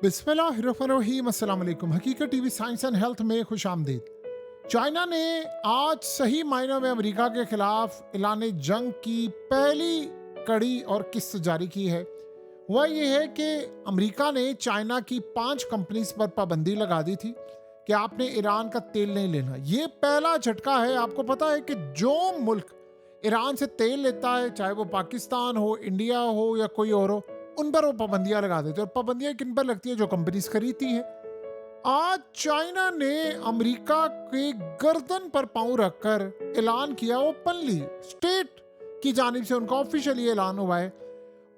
बिस्मिल्लाहिर्रहमानिर्रहीम। अस्सलाम वालेकुम। हकीकत टीवी साइंस एंड हेल्थ में खुश आमदीद। चाइना ने आज सही मायनों में अमेरिका के खिलाफ ऐलान जंग की पहली कड़ी और किस्त जारी की है। वह यह है कि अमेरिका ने चाइना की 5 कंपनीज पर पाबंदी लगा दी थी कि आपने ईरान का तेल नहीं लेना। ये पहला झटका है। आपको पता है कि जो मुल्क ईरान से तेल लेता है, चाहे वो पाकिस्तान हो, इंडिया हो या कोई और हो, उन पर वो पाबंदियां लगा देते हैं। और पाबंदियां किन पर लगती है? जो कंपनीज खरीदती हैं। आज चाइना ने अमेरिका के गर्दन पर पांव रखकर ऐलान किया, ओपनली स्टेट की जानिब से उनका ऑफिशियली ऐलान हुआ है।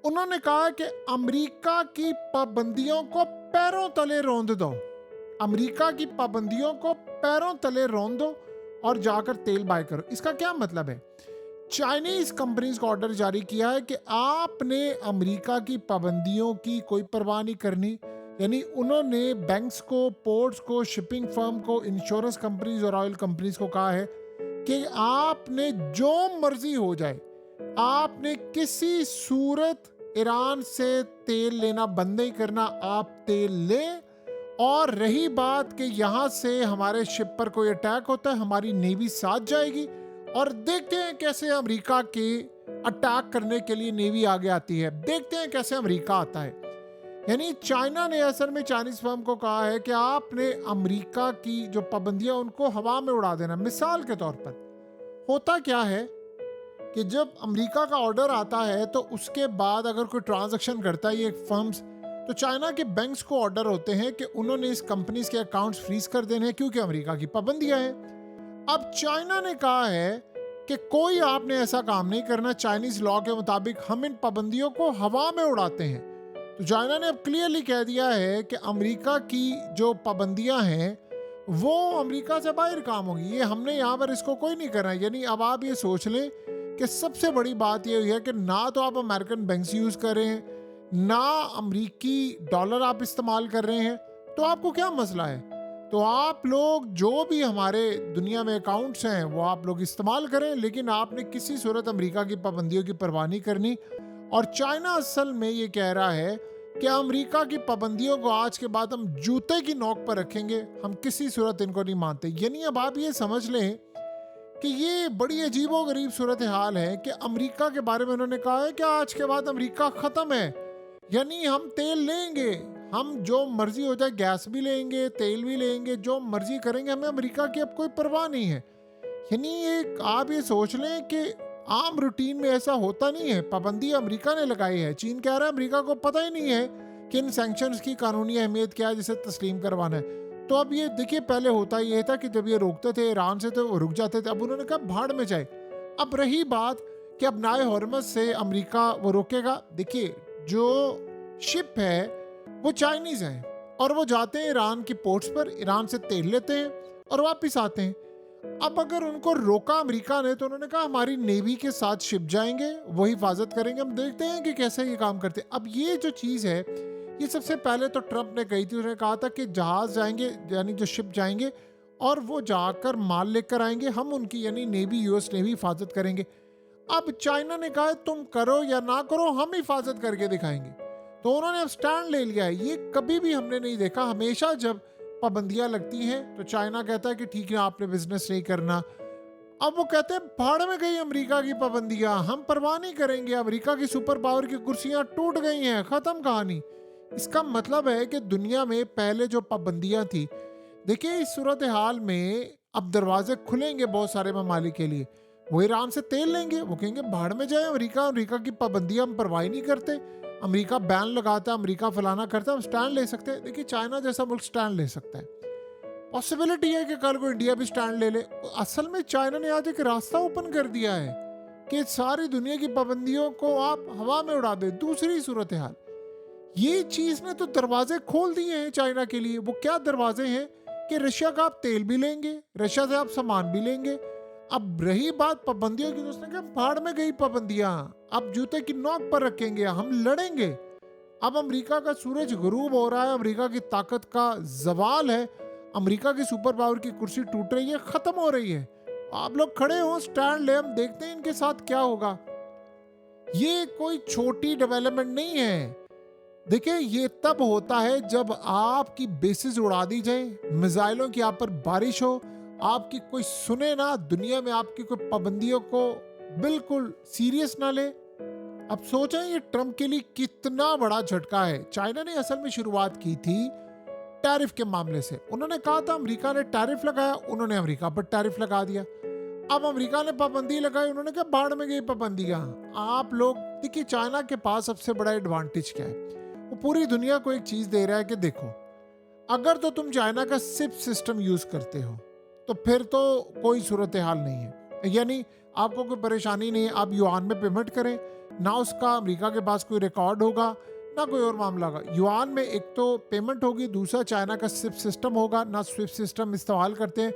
उन्होंने कहा कि अमेरिका की पाबंदियों को पैरों तले रौंद दो। अमेरिका की पाबंदियों को पैरों तले रौंद दो और जाकर तेल बाय करो। इसका क्या मतलब है? चाइनीज कंपनीज को ऑर्डर जारी किया है कि आपने अमेरिका की पाबंदियों की कोई परवाह नहीं करनी। यानी उन्होंने बैंक्स को, पोर्ट्स को, शिपिंग फर्म को, इंश्योरेंस कंपनीज और ऑयल कंपनीज को कहा है कि आपने जो मर्जी हो जाए, आपने किसी सूरत ईरान से तेल लेना बंद नहीं करना। आप तेल लें। और रही बात कि यहाँ से हमारे शिप पर कोई अटैक होता है, हमारी नेवी साथ जाएगी। और देखते हैं कैसे अमेरिका के अटैक करने के लिए नेवी आगे आती है। देखते हैं कैसे अमेरिका आता है। यानी चाइना ने असल में चाइनीज फर्म को कहा है कि आपने अमेरिका की जो पाबंदियां उनको हवा में उड़ा देना। मिसाल के तौर पर होता क्या है कि जब अमेरिका का ऑर्डर आता है तो उसके बाद अगर कोई ट्रांजैक्शन करता है ये फर्म्स, तो चाइना के बैंक्स को ऑर्डर होते हैं कि उन्होंने इस कंपनीज के अकाउंट्स फ्रीज कर देने हैं क्योंकि अमेरिका की पाबंदियां हैं। अब चाइना ने कहा है कि कोई आपने ऐसा काम नहीं करना। चाइनीज लॉ के मुताबिक हम इन पाबंदियों को हवा में उड़ाते हैं। तो चाइना ने अब क्लियरली कह दिया है कि अमेरिका की जो पाबंदियां हैं वो अमेरिका से बाहर काम होगी। ये हमने यहाँ पर इसको कोई नहीं करना। यानी अब आप ये सोच लें कि सबसे बड़ी बात ये हुई है कि ना तो आप अमेरिकन बैंक्स यूज कर रहे हैं, ना अमेरिकी डॉलर आप इस्तेमाल कर रहे हैं। तो आपको क्या मसला है? तो आप लोग जो भी हमारे दुनिया में अकाउंट्स हैं वो आप लोग इस्तेमाल करें, लेकिन आपने किसी सूरत अमेरिका की पाबंदियों की परवाह नहीं करनी। और चाइना असल में ये कह रहा है कि अमेरिका की पाबंदियों को आज के बाद हम जूते की नोक पर रखेंगे, हम किसी सूरत इनको नहीं मानते। यानी अब आप ये समझ लें कि ये बड़ी अजीबोगरीब सूरत हाल है कि अमेरिका के बारे में उन्होंने कहा है कि आज के बाद अमेरिका ख़त्म है। यानी हम तेल लेंगे, हम जो मर्जी हो जाए, गैस भी लेंगे, तेल भी लेंगे, जो मर्जी करेंगे, हमें अमेरिका की अब कोई परवाह नहीं है। यानी ये आप ये सोच लें कि आम रूटीन में ऐसा होता नहीं है। पाबंदी अमेरिका ने लगाई है। चीन कह रहा है अमेरिका को पता ही नहीं है कि इन सैंक्शंस की कानूनी अहमियत क्या है जिसे तस्लीम करवाना है। तो अब ये देखिए, पहले होता ये था कि जब ये रोकते थे ईरान से तो वो रुक जाते थे। अब उन्होंने कहा भाड़ में जाए। अब रही बात कि अब नाए हॉर्मज से अमेरिका वो रोकेगा। देखिए, जो शिप है वो चाइनीज है और वो जाते हैं ईरान की पोर्ट्स पर, ईरान से तेल लेते हैं और वापस आते हैं। अब अगर उनको रोका अमेरिका ने तो उन्होंने कहा हमारी नेवी के साथ शिप जाएंगे, वो हिफाजत करेंगे। हम देखते हैं कि कैसे ये काम करते हैं। अब ये जो चीज़ है ये सबसे पहले तो ट्रंप ने कही थी। उसने कहा था कि जहाज जाएंगे, यानी जो शिप जाएंगे और वो जाकर माल लेकर आएंगे, हम उनकी यानी नेवी, यूएस नेवी हिफाजत करेंगे। अब चाइना ने कहा तुम करो या ना करो, हम हिफाजत करके दिखाएंगे। तो उन्होंने अब स्टैंड ले लिया है। ये कभी भी हमने नहीं देखा। हमेशा जब पाबंदियां लगती हैं तो चाइना कहता है कि ठीक है आपने बिजनेस नहीं करना। अब वो कहते हैं भाड़ में गई अमेरिका की पाबंदियां, हम परवाह नहीं करेंगे। अमेरिका की सुपर पावर की कुर्सियां टूट गई हैं, खत्म कहानी। इसका मतलब है कि दुनिया में पहले जो पाबंदियां थी, देखिए इस सूरत हाल में अब दरवाजे खुलेंगे बहुत सारे ममालिक के लिए। वो ईरान से तेल लेंगे, वो कहेंगे भाड़ में जाए अमेरिका, अमेरिका की पाबंदियां हम परवाह नहीं करते। अमेरिका बैन लगाता है, अमेरिका फलाना करता है, हम स्टैंड ले सकते हैं। देखिए चाइना जैसा मुल्क स्टैंड ले सकता है। पॉसिबिलिटी है कि कल को इंडिया भी स्टैंड ले ले। असल में चाइना ने आज एक रास्ता ओपन कर दिया है कि सारी दुनिया की पाबंदियों को आप हवा में उड़ा दे। दूसरी सूरत हाल, ये चीज ने तो दरवाजे खोल दिए हैं चाइना के लिए। वो क्या दरवाजे हैं कि रशिया का आप तेल भी लेंगे, रशिया से आप सामान भी लेंगे। अब रही बात पाबंदियों की, दोस्तों कहा भाड़ में गई पाबंदियां, अब जूते की नोक पर रखेंगे, हम लड़ेंगे। अब अमेरिका का सूरज गुरूब हो रहा है, अमेरिका की ताकत का जवाल है, अमेरिका की सुपर पावर की कुर्सी टूट रही है, खत्म हो रही है। आप लोग खड़े हो, स्टैंड ले, हम देखते हैं इनके साथ क्या होगा। ये कोई छोटी डेवलपमेंट नहीं है। देखिए, ये तब होता है जब आपकी बेसिस उड़ा दी जाए, मिसाइलों की आप पर बारिश हो, आपकी कोई सुने ना, दुनिया में आपकी कोई पाबंदियों को बिल्कुल सीरियस ना ले। अब सोचें ये ट्रम्प के लिए कितना बड़ा झटका है। चाइना ने असल में शुरुआत की थी टैरिफ के मामले से। उन्होंने कहा था अमेरिका ने टैरिफ लगाया, उन्होंने अमेरिका पर टैरिफ लगा दिया। अब अमेरिका ने पाबंदी लगाई, उन्होंने कहा बाढ़ में गई पाबंदियां। आप लोग देखिए, चाइना के पास सबसे बड़ा एडवांटेज क्या है, वो पूरी दुनिया को एक चीज दे रहा है कि देखो, अगर तो तुम चाइना का सिप सिस्टम यूज करते हो तो फिर तो कोई सूरत हाल नहीं है, यानी आपको कोई परेशानी नहीं है। आप युआन में पेमेंट करें, ना उसका अमेरिका के पास कोई रिकॉर्ड होगा, ना कोई और मामला होगा। युआन में एक तो पेमेंट होगी, दूसरा चाइना का स्विफ्ट सिस्टम होगा। ना स्विफ्ट सिस्टम इस्तेमाल करते हैं,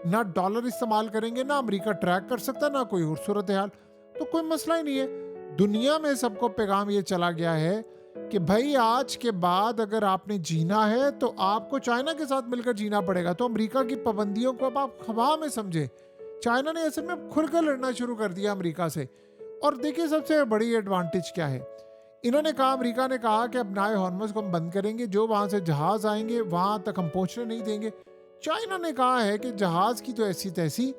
ना डॉलर इस्तेमाल करेंगे, ना अमेरिका ट्रैक कर सकता, ना कोई और सूरत हाल, तो कोई मसला ही नहीं है। दुनिया में सबको पैगाम ये चला गया है कि भाई आज के बाद अगर आपने जीना है तो आपको चाइना के साथ मिलकर जीना पड़ेगा। तो अमेरिका की पाबंदियों को अब आप खबा में समझे। चाइना ने असल में खुलकर लड़ना शुरू कर दिया अमेरिका से। और देखिए सबसे बड़ी एडवांटेज क्या है, इन्होंने कहा, अमेरिका ने कहा कि अब नाए हॉर्मस को हम बंद करेंगे, जो वहां से जहाज आएंगे वहां तक हम पहुंचने नहीं देंगे। चाइना ने कहा है कि जहाज की तो ऐसी तैसी,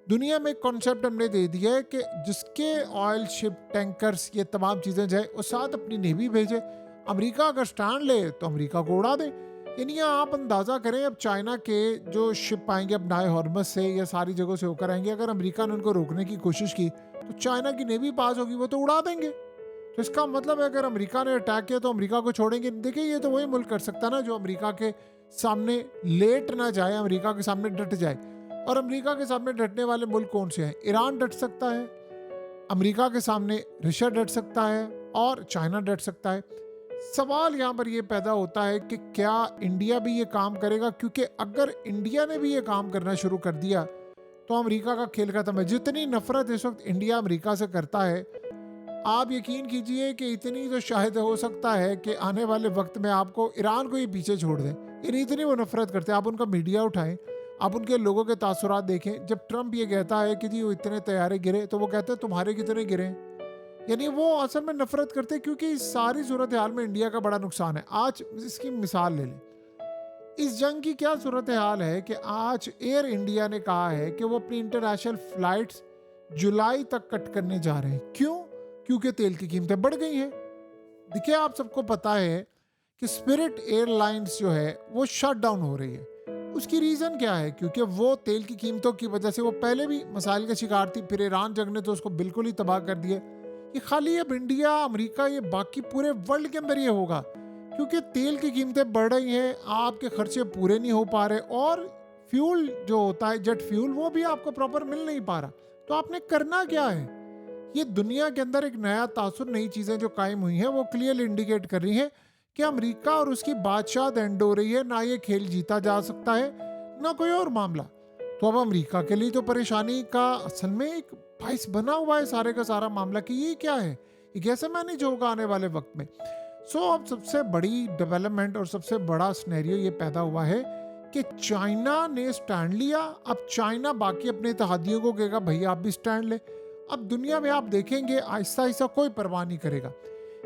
दुनिया में कॉन्सेप्ट हमने दे दिया है कि जिसके ऑयल शिप, टैंकर्स, ये तमाम चीजें जाए, वो साथ अपनी नेवी भेजे। अमेरिका अगर स्टैंड ले तो अमेरिका को उड़ा दे। यानी आप अंदाजा करें, अब चाइना के जो शिप आएंगे अब नाए हॉर्मस से या सारी जगहों से होकर आएंगे, अगर अमेरिका ने उनको रोकने की कोशिश की तो चाइना की नेवी पास होगी, वो तो उड़ा देंगे। तो इसका मतलब है अगर अमेरिका ने अटैक किया तो अमेरिका को छोड़ेंगे। देखिए ये तो वही मुल्क कर सकता है ना जो अमेरिका के सामने लेट ना जाए, अमेरिका के सामने डट जाए। और अमेरिका के सामने डटने वाले मुल्क कौन से हैं? ईरान डट सकता है, अमेरिका के सामने रशिया डट सकता है, और चाइना डट सकता है। सवाल यहाँ पर ये पैदा होता है कि क्या इंडिया भी ये काम करेगा? क्योंकि अगर इंडिया ने भी ये काम करना शुरू कर दिया तो अमेरिका का खेल खत्म है। जितनी नफरत इस वक्त इंडिया अमेरिका से करता है, आप यकीन कीजिए कि इतनी तो शायद हो सकता है कि आने वाले वक्त में आपको ईरान को ही पीछे छोड़ दें। इतनी वो नफरत करते हैं। आप उनका मीडिया उठाएं, आप उनके लोगों के तासुरात देखें। जब ट्रंप ये कहता है कि जी वो इतने तैयारे गिरे, तो वो कहते हैं तुम्हारे कितने गिरे। यानी वो असल में नफरत करते हैं, क्योंकि इस सारी सूरत हाल में इंडिया का बड़ा नुकसान है। आज इसकी मिसाल ले लें, इस जंग की क्या सूरत हाल है कि आज एयर इंडिया ने कहा है कि वो अपनी इंटरनेशनल फ्लाइट्स जुलाई तक कट करने जा रहे हैं। क्यों? क्योंकि तेल की कीमतें बढ़ गई हैं। देखिए आप सबको पता है कि स्पिरिट एयरलाइंस जो है वो शट डाउन हो रही है। उसकी रीज़न क्या है? क्योंकि वो तेल की कीमतों की वजह से वो पहले भी मसाइल का शिकार थी, फिर ईरान जंग ने तो उसको बिल्कुल ही तबाह कर दिया। ये खाली अब इंडिया, अमेरिका, ये बाकी पूरे वर्ल्ड के अंदर ये होगा, क्योंकि तेल की कीमतें बढ़ रही हैं, आपके खर्चे पूरे नहीं हो पा रहे, और फ्यूल जो होता है जेट फ्यूल, वो भी आपको प्रॉपर मिल नहीं पा रहा। तो आपने करना क्या है? ये दुनिया के अंदर एक नया तासुर, नई चीज़ें जो कायम हुई हैं वो क्लियरली इंडिकेट कर रही हैं कि अमेरिका और उसकी बादशाह एंड हो रही है। ना ये खेल जीता जा सकता है, ना कोई और मामला। तो अब अमेरिका के लिए तो परेशानी का असल में एक बाइस बना हुआ है सारे का सारा मामला कि ये क्या है, ये कैसे मैनेज होगा आने वाले वक्त में। अब सबसे बड़ी डेवलपमेंट और सबसे बड़ा सिनेरियो ये पैदा हुआ है कि चाइना ने स्टैंड लिया। अब चाइना बाकी अपने इत्तेहादियों को कहेगा भैया आप भी स्टैंड ले। अब दुनिया में आप देखेंगे आहिस्ता आहिस्ता कोई परवाह नहीं करेगा।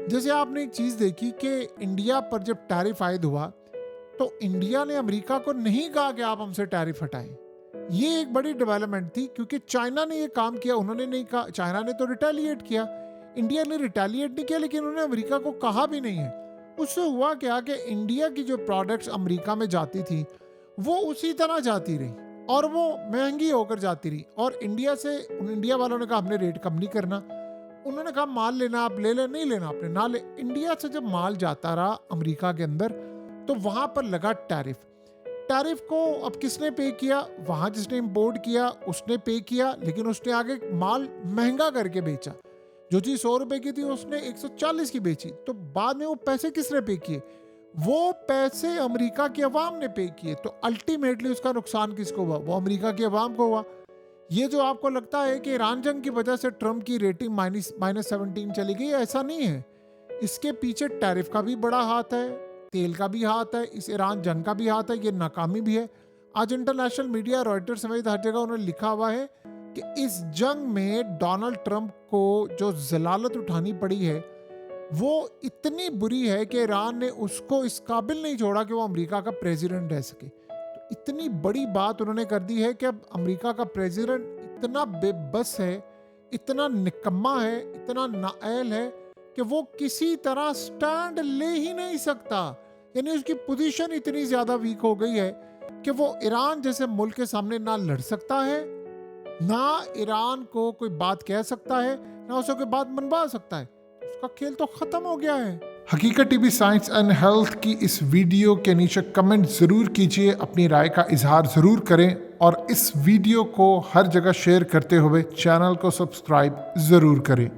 जैसे आपने एक चीज़ देखी कि इंडिया पर जब टैरिफ आयद हुआ तो इंडिया ने अमेरिका को नहीं कहा कि आप हमसे टैरिफ हटाएं। ये एक बड़ी डेवलपमेंट थी, क्योंकि चाइना ने ये काम किया, उन्होंने नहीं कहा। चाइना ने तो रिटेलिएट किया, इंडिया ने रिटेलिएट नहीं किया, लेकिन उन्होंने अमेरिका को कहा भी नहीं है। उससे हुआ क्या कि इंडिया की जो प्रोडक्ट्स अमेरिका में जाती थी वो उसी तरह जाती रही, और वो महंगी होकर जाती रही। और इंडिया वालों ने कहा हमने रेट कम नहीं करना। उन्होंने कहा माल लेना आप ले ले, नहीं लेना आपने ना ले। इंडिया से जब माल जाता रहा अमेरिका के अंदर तो वहां पर लगा टैरिफ। टैरिफ को अब किसने पे किया? वहां जिसने इंपोर्ट किया उसने पे किया, लेकिन उसने आगे माल महंगा करके बेचा। जो चीज 100 रुपए की थी उसने 140 की बेची। तो बाद में वो पैसे किसने पे किए? वो पैसे अमेरिका की अवाम ने पे किए। तो अल्टीमेटली उसका नुकसान किसको हुआ? वो अमेरिका की अवाम को हुआ। ये जो आपको लगता है कि ईरान जंग की वजह से ट्रंप की रेटिंग -17 चली गई, ऐसा नहीं है। इसके पीछे टैरिफ का भी बड़ा हाथ है, तेल का भी हाथ है, इस ईरान जंग का भी हाथ है, ये नाकामी भी है। आज इंटरनेशनल मीडिया, रॉयटर्स समेत हर जगह उन्होंने लिखा हुआ है कि इस जंग में डोनाल्ड ट्रंप को जो जलालत उठानी पड़ी है, वो इतनी बुरी है कि ईरान ने उसको इस काबिल नहीं छोड़ा कि वो अमेरिका का प्रेसिडेंट रह सके। तो इतनी बड़ी बात उन्होंने कर दी है कि अब अमेरिका का प्रेसिडेंट इतना बेबस है, इतना निकम्मा है, इतना नाअहल है कि वो किसी तरह स्टैंड ले ही नहीं सकता। यानी उसकी पोजीशन इतनी ज़्यादा वीक हो गई है कि वो ईरान जैसे मुल्क के सामने ना लड़ सकता है, ना ईरान को कोई बात कह सकता है, ना उसे कोई बात मनवा सकता है। उसका खेल तो खत्म हो गया है। हकीकत टीवी साइंस एंड हेल्थ की इस वीडियो के नीचे कमेंट ज़रूर कीजिए, अपनी राय का इजहार ज़रूर करें और इस वीडियो को हर जगह शेयर करते हुए चैनल को सब्सक्राइब ज़रूर करें।